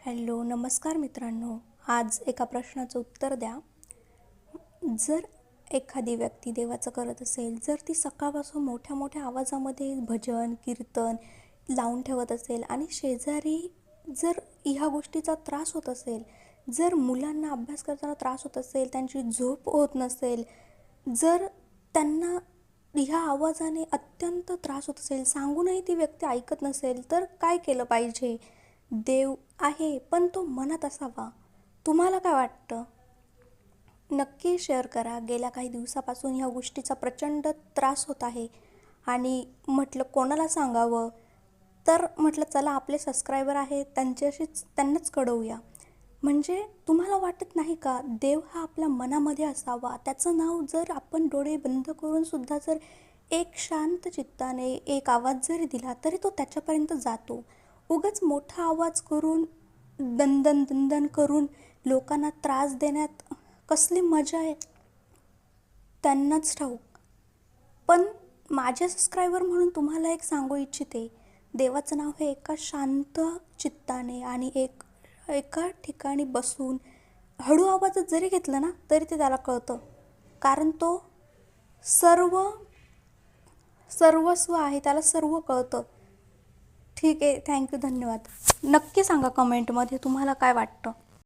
Hello नमस्कार मित्रांनो, आज एका प्रश्नाचं उत्तर द्या. जर एखादी व्यक्ती देवाचं करत असेल, जर ती सकाळपासून मोठ्या मोठ्या आवाजामध्ये भजन कीर्तन लावून ठेवत असेल आणि शेजारी जर ह्या गोष्टीचा त्रास होत असेल, जर मुलांना अभ्यास करताना त्रास होत असेल, त्यांची झोप होत नसेल, जर त्यांना ह्या आवाजाने अत्यंत त्रास होत असेल, सांगूनही ती व्यक्ती ऐकत नसेल, तर काय केलं पाहिजे? देव आहे पण तो मनात असावा. तुम्हाला काय वाटतं? नक्की शेअर करा. गेल्या काही दिवसापासून ह्या गोष्टीचा प्रचंड त्रास होत आहे आणि म्हटलं कोणाला सांगावं, तर म्हटलं चला आपले सबस्क्रायबर आहेत त्यांनाच कळवूया. म्हणजे तुम्हाला वाटत नाही का, देव हा आपल्या मनामध्ये असावा. त्याचं नाव जर आपण डोळे बंद करून सुद्धा जर एक शांत चित्ताने एक आवाज जरी दिला तरी तो त्याच्यापर्यंत जातो. उगाच मोठा आवाज करून दणदण दणदण करून लोकांना त्रास देण्यात कसली मजा आहे त्यांनाच ठाऊक. पण माझे सबस्क्रायबर म्हणून तुम्हाला एक सांगू इच्छिते, देवाचं नाव हे एका शांत चित्ताने आणि एका ठिकाणी बसून हळू आवाजात जरी घेतलं ना तरी ते त्याला कळतं. कारण तो सर्वस्व आहे, त्याला सर्व कळतं. ठीक आहे, थँक्यू, धन्यवाद. नक्की सांगा कमेंटमध्ये तुम्हाला काय वाटतं.